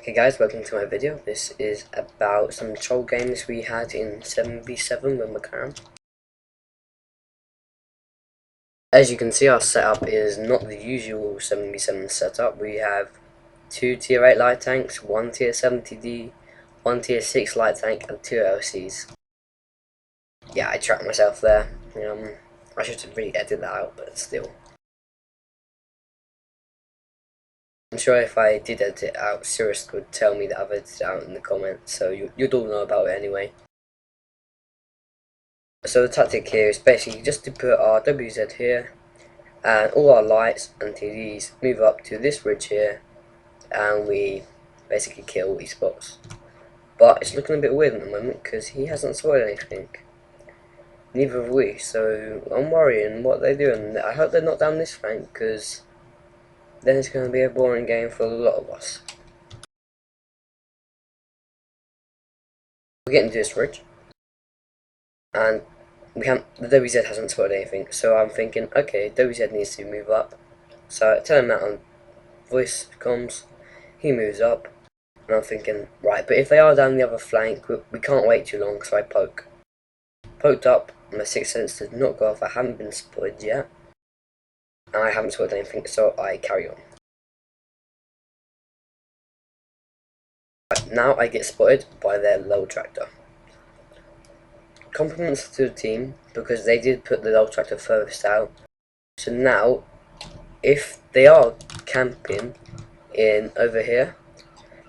Okay guys, welcome to my video. This is about some troll games we had in 7v7 with McLaren. As you can see, our setup is not the usual 7v7 setup. We have 2 tier 8 light tanks, 1 tier 70D, 1 tier 6 light tank and 2 LCs. Yeah, I trapped myself there. I should have really edited that out, but still. I'm sure if I did edit it out, Cirrus would tell me that I've edited it out in the comments, so you'd all know about it anyway. So the tactic here is basically just to put our WZ here, and all our lights and TDs move up to this ridge here, and we basically kill all these spots. But it's looking a bit weird at the moment because he hasn't spotted anything. Neither have we, so I'm worrying what they're doing. I hope they're not down this flank because then it's going to be a boring game for a lot of us. We're getting to this ridge, and the WZ hasn't spotted anything, so I'm thinking, okay, WZ needs to move up. So I tell him that on voice comms, he moves up, and I'm thinking, right, but if they are down the other flank, we can't wait too long, so I poke. Poked up, my sixth sense did not go off, I haven't been spotted yet, and I haven't spotted anything, so I carry on. Right, now I get spotted by their low tractor. Compliments to the team, because they did put the low tractor furthest out, so now, if they are camping in over here,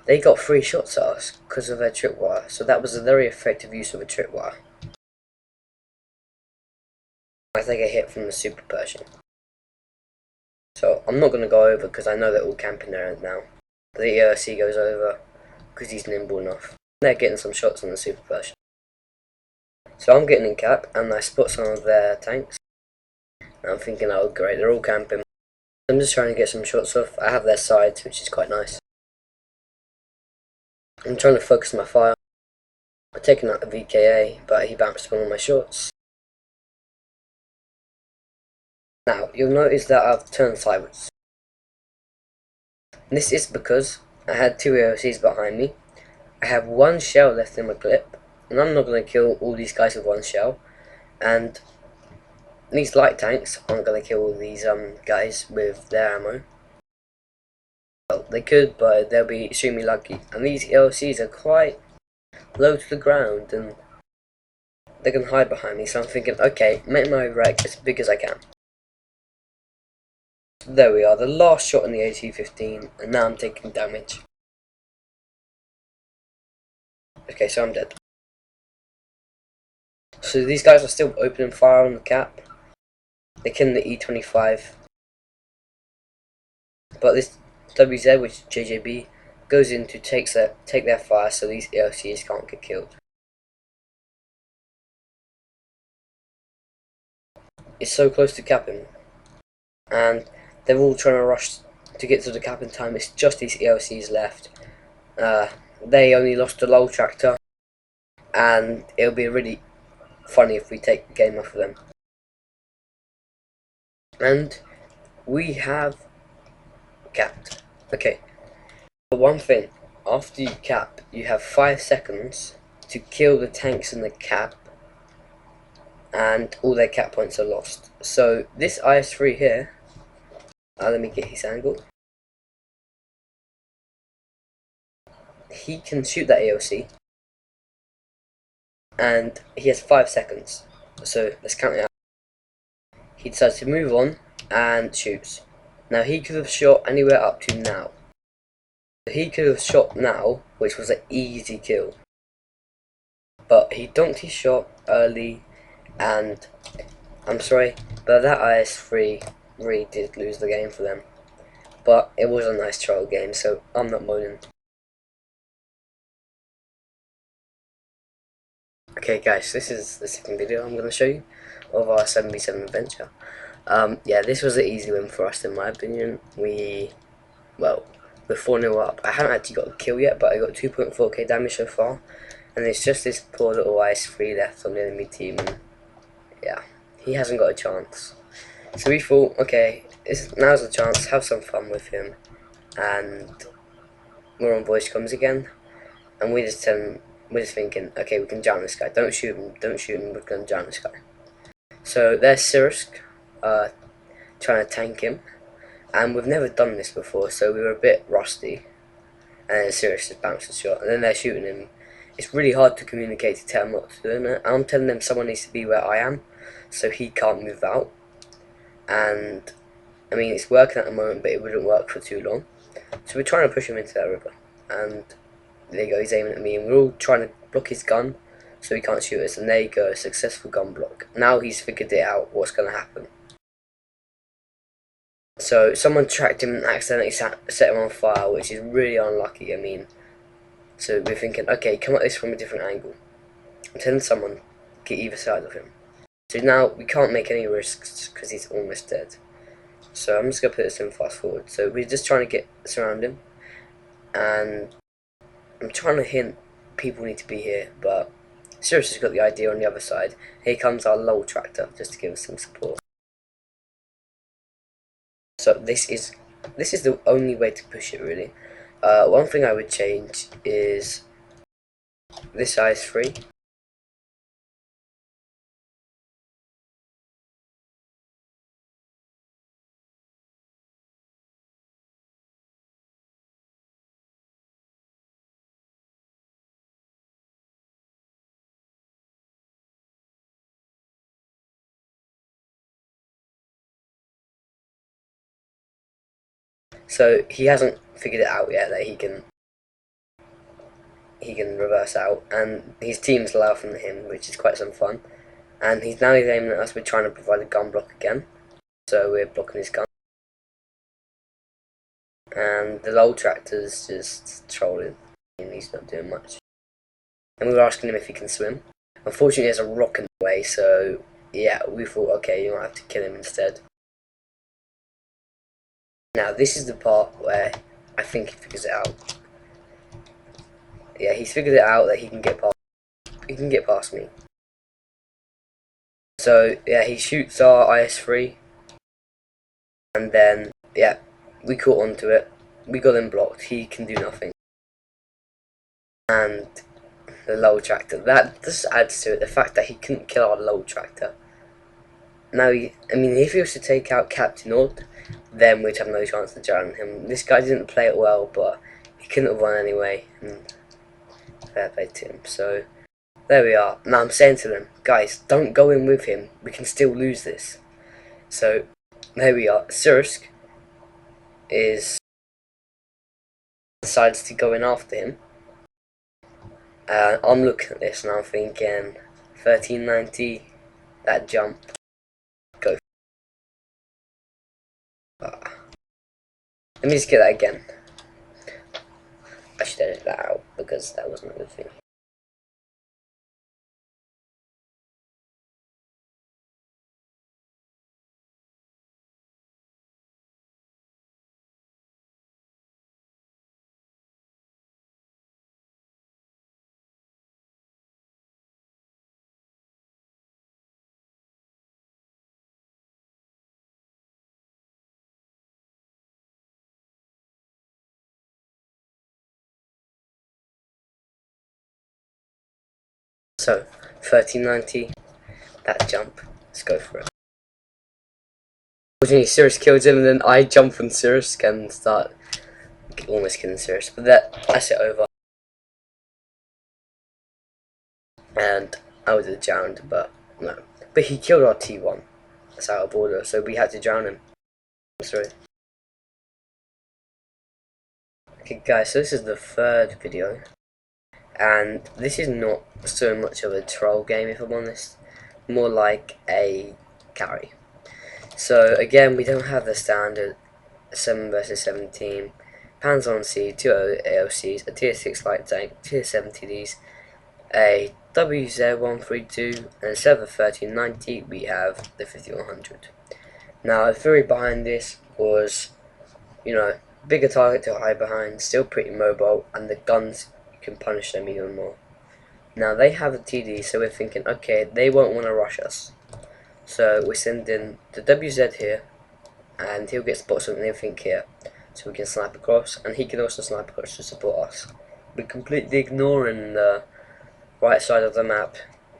they got 3 shots at us because of their tripwire, so that was a very effective use of a tripwire. I take a hit from the Super Persian. So I'm not going to go over because I know they're all camping there now. But the ERC goes over because he's nimble enough. They're getting some shots on the Super Persian. So I'm getting in cap and I spot some of their tanks. And I'm thinking, oh great, they're all camping. I'm just trying to get some shots off. I have their sides, which is quite nice. I'm trying to focus my fire. I'm taking out the VKA, but he bounced one of my shots. Now, you'll notice that I've turned sideways. This is because I had 2 AOCs behind me. I have 1 shell left in my clip, and I'm not going to kill all these guys with 1 shell. And these light tanks aren't going to kill all these guys with their ammo. Well, they could, but they'll be extremely lucky. And these AOCs are quite low to the ground, and they can hide behind me. So I'm thinking, okay, make my wreck as big as I can. There we are, the last shot in the AT-15, and now I'm taking damage. Okay, so I'm dead. So these guys are still opening fire on the cap. They're killing the E25. But this WZ, which is JJB, goes in to take their fire so these LCs can't get killed. It's so close to capping. And they're all trying to rush to get to the cap in time. It's just these ELCs left. They only lost the low tractor, and it'll be really funny if we take the game off of them. And we have capped. Okay, but one thing, after you cap, you have 5 seconds to kill the tanks in the cap, and all their cap points are lost. So this IS-3 here, let me get his angle. He can shoot that AOC, and he has 5 seconds. So let's count it out. He decides to move on and shoots. Now he could have shot anywhere up to now. He could have shot now, which was an easy kill. But he dunked his shot early, and I'm sorry, but that IS-3 really did lose the game for them. But it was a nice trial game, so I'm not moaning. Okay guys, this is the second video I'm going to show you of our 7v7 adventure. Yeah, this was an easy win for us in my opinion. We're 4-0 up. I haven't actually got a kill yet, but I got 2.4k damage so far. And it's just this poor little IS-3 left on the enemy team, and yeah, he hasn't got a chance. So we thought, okay, now's the chance, have some fun with him, and we're on voice comms again, and we're just thinking, okay, we can drown this guy. Don't shoot him. Don't shoot him. We're gonna drown this guy. So there's Sirisk, trying to tank him, and we've never done this before, so we were a bit rusty. And then Sirius just bounced the shot, and then they're shooting him. It's really hard to communicate to tell them what to do, and I'm telling them someone needs to be where I am, so he can't move out. And I mean, it's working at the moment, but it wouldn't work for too long. So we're trying to push him into that river, and there you go, he's aiming at me, and we're all trying to block his gun so he can't shoot us. And there you go, successful gun block. Now he's figured it out what's going to happen. So someone tracked him and accidentally set him on fire, which is really unlucky. I mean, so we're thinking, okay, come at this from a different angle. I'm telling someone, get either side of him. So now we can't make any risks because he's almost dead. So I'm just going to put this in fast forward. So we're just trying to surround him, and I'm trying to hint people need to be here, but Sirius has got the idea on the other side. Here comes our lull tractor just to give us some support. So this is the only way to push it, really. One thing I would change is this size 3. So he hasn't figured it out yet that he can reverse out, and his team's laughing at him, which is quite some fun. And he's aiming at us. We're trying to provide a gun block again, so we're blocking his gun. And the lull tractor's just trolling, and he's not doing much. And we were asking him if he can swim. Unfortunately, there's a rock in the way, so yeah, we thought, okay, you might have to kill him instead. Now this is the part where I think he figures it out. Yeah, he's figured it out that he can get past me. So yeah, he shoots our IS-3, and then yeah, we caught onto it. We got him blocked. He can do nothing. And the lull tractor, that just adds to it, the fact that he couldn't kill our lull tractor. Now, I mean, if he was to take out Captain Odd, then we'd have no chance to drown him. This guy didn't play it well, but he couldn't have won anyway, and fair play to him. So there we are. Now I'm saying to them, guys, don't go in with him. We can still lose this. So there we are. Sursk decides to go in after him. I'm looking at this and I'm thinking, 1390, that jump. Go. Let me just get that again. I should edit that out because that wasn't a good thing. So 1390, that jump. Let's go for it. Unfortunately, Sirius kills him, and then I jump from Sirius and start almost killing Sirius. But that's it over. And I would have drowned, but no. But he killed our T1. That's out of order, so we had to drown him. I'm sorry. Okay, guys, so this is the 3rd video. And this is not so much of a troll game, if I'm honest. More like a carry. So again, we don't have the standard 7 versus 17, Pans on C, 2 AOCs, a tier 6 light tank, tier 7 TDs, a WZ132, and instead of the 1390 we have the 5100. Now the theory behind this was, you know, bigger target to hide behind, still pretty mobile, and the guns, you can punish them even more. Now they have a TD, so we're thinking, okay, they won't want to rush us. So we're sending the WZ here, and he'll get spot something, think here. so we can snipe across, and he can also snipe across to support us. We're completely ignoring the right side of the map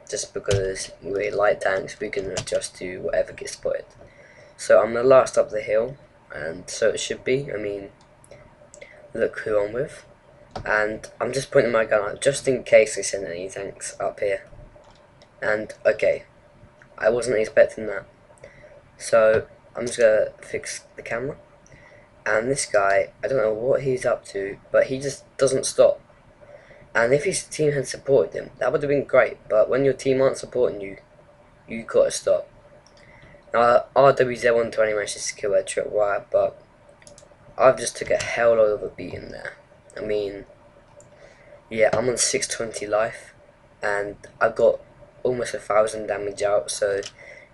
just because we're light tanks. We can adjust to whatever gets spotted. So I'm the last up the hill, and so it should be. I mean, look who I'm with, and I'm just pointing my gun out just in case they send any tanks up here. And okay, I wasn't expecting that, so I'm just gonna fix the camera. And this guy, I don't know what he's up to, but he just doesn't stop. And if his team had supported him, that would have been great. But when your team aren't supporting you, you gotta stop. Now, RWZ120 managed to kill a trip wire, but I've just took a hell lot of a beating there. I mean, yeah, I'm on 620 life, and I got almost 1,000 damage out, so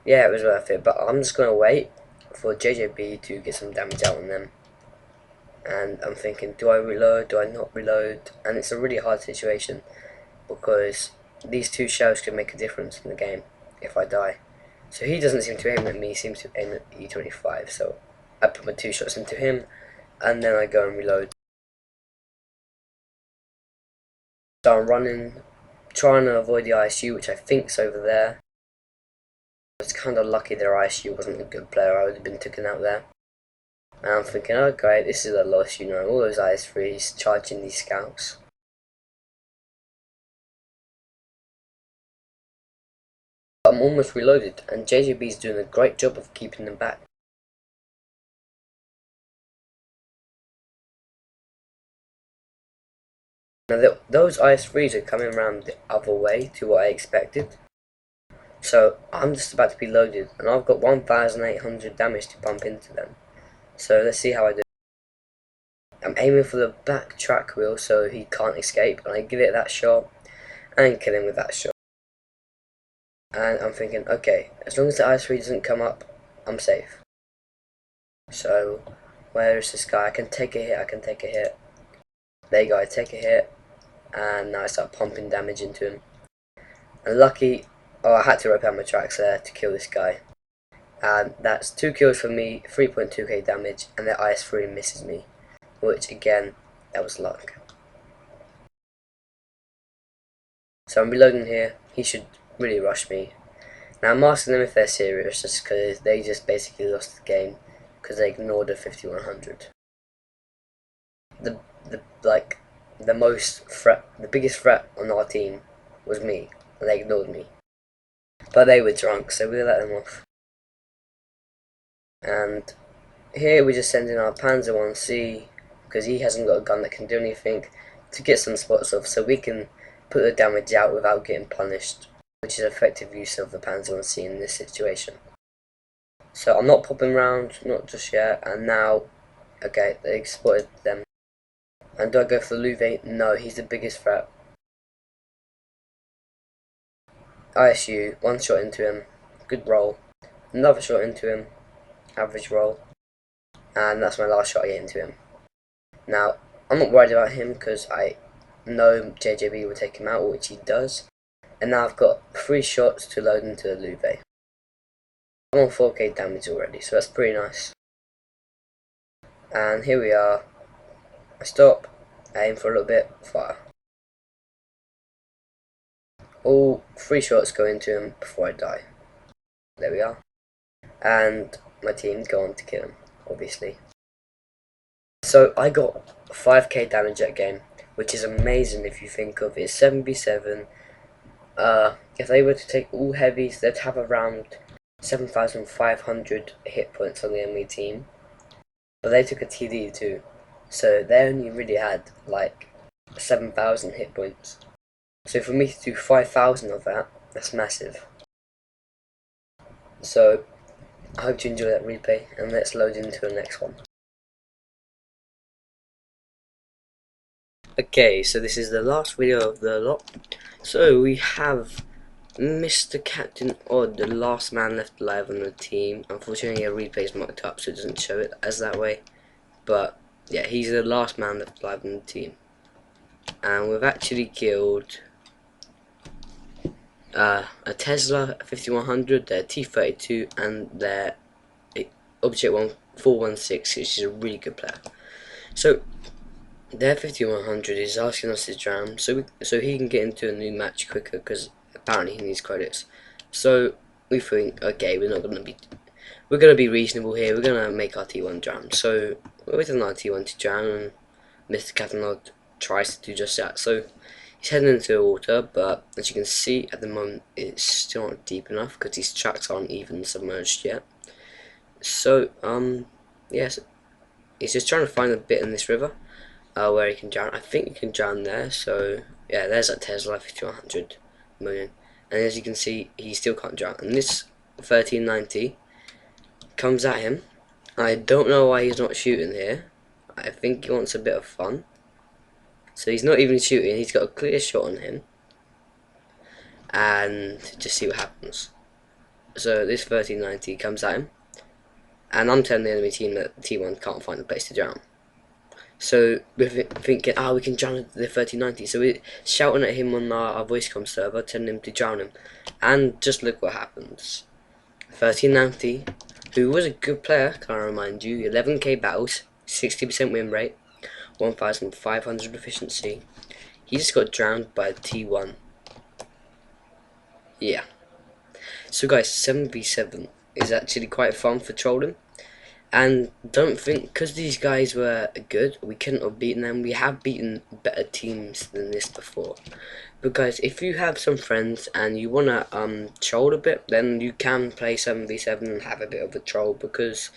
yeah, it was worth it. But I'm just gonna wait for JJB to get some damage out on them. And I'm thinking, do I reload, do I not reload? And it's a really hard situation because these two shells can make a difference in the game if I die. So he doesn't seem to aim at me, he seems to aim at E25, so I put my 2 shots into him and then I go and reload. So I'm running, trying to avoid the ISU, which I think's over there. It's kind of lucky their ISU wasn't a good player, I would have been taken out there. And I'm thinking, oh great, this is a loss, you know, all those IS3s charging these scouts. I'm almost reloaded, and JJB's doing a great job of keeping them back. Now those IS3s are coming around the other way to what I expected. So I'm just about to be loaded, and I've got 1,800 damage to pump into them. So let's see how I do. I'm aiming for the back track wheel so he can't escape, and I give it that shot and kill him with that shot. And I'm thinking, okay, as long as the IS3 doesn't come up, I'm safe. So where is this guy? I can take a hit, I can take a hit. There you go, I take a hit, and now I start pumping damage into him. And lucky, oh, I had to rope out my tracks there to kill this guy. And that's 2 kills for me, 3.2k damage, and the IS3 misses me. Which again, that was luck. So I'm reloading here, he should really rush me. Now I'm asking them if they're serious, just because they just basically lost the game, because they ignored a 5100. The biggest threat on our team was me, and they ignored me. But they were drunk, so we let them off. And here we just send in our Panzer 1C, because he hasn't got a gun that can do anything, to get some spots off, so we can put the damage out without getting punished, which is effective use of the Panzer 1C in this situation. So I'm not popping round, not just yet, and now, okay, they spotted them. And do I go for the Louvet? No, he's the biggest threat. ISU, 1 shot into him, good roll. Another shot into him, average roll. And that's my last shot I get into him. Now, I'm not worried about him because I know JJB will take him out, which he does. And now I've got 3 shots to load into the Louvet. I'm on 4k damage already, so that's pretty nice. And here we are. I stop, aim for a little bit, fire. All 3 shots go into him before I die. There we are. And my team go on to kill him, obviously. So I got 5k damage that game, which is amazing if you think of it. It's 7v7. If they were to take all heavies, they'd have around 7,500 hit points on the enemy team. But they took a TD too, so they only really had like 7,000 hit points. So for me to do 5,000 of that, that's massive. So I hope you enjoy that replay, and let's load into the next one. Okay, so this is the last video of the lot. So we have Mr. Captain Odd, the last man left alive on the team. Unfortunately, a replay is marked up, so it doesn't show it as that way. But yeah, he's the last man left alive on the team. And we've actually killed a Tesla 5100, their T32, and their Object 416, which is a really good player. So their 5100 is asking us to drown, so he can get into a new match quicker because apparently he needs credits. So we think, okay, we're gonna be reasonable here. We're gonna make our T1 drown. So we're waiting on our T1 to drown, and Mr. Catalog tries to do just that. So he's heading into the water, but as you can see at the moment, it's still not deep enough because these tracks aren't even submerged yet. So yes, he's just trying to find a bit in this river where he can drown. I think he can drown there. So yeah, there's that Tesla 5100 million, and as you can see, he still can't drown. And this 1390 comes at him. I don't know why he's not shooting here. I think he wants a bit of fun. So he's not even shooting, he's got a clear shot on him. And just see what happens. So this 1390 comes at him. And I'm telling the enemy team that T1 can't find a place to drown. So we're thinking, we can drown the 1390. So we're shouting at him on our voice comm server, telling him to drown him. And just look what happens. 1390, who was a good player, can I remind you, 11k battles, 60% win rate, 1500 efficiency. He just got drowned by a T1. Yeah. So guys, 7v7 is actually quite fun for trolling. And don't think, because these guys were good, we couldn't have beaten them. We have beaten better teams than this before. But guys, if you have some friends and you want to troll a bit, then you can play 7v7 and have a bit of a troll. Because,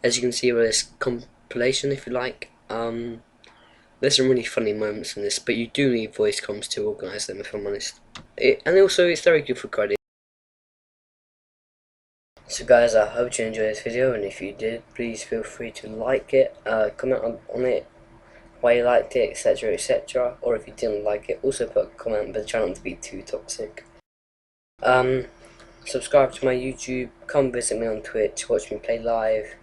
as you can see with this compilation, if you like, there's some really funny moments in this. But you do need voice comms to organise them, if I'm honest. And also, it's very good for credit. So guys, I hope you enjoyed this video, and if you did, please feel free to like it, comment on it, why you liked it, etc, etc, or if you didn't like it, also put a comment, but try not to be too toxic. Subscribe to my YouTube, come visit me on Twitch, watch me play live,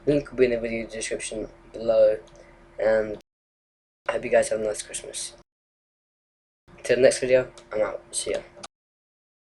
link will be in the video description below, and I hope you guys have a nice Christmas. Till the next video, I'm out, see ya.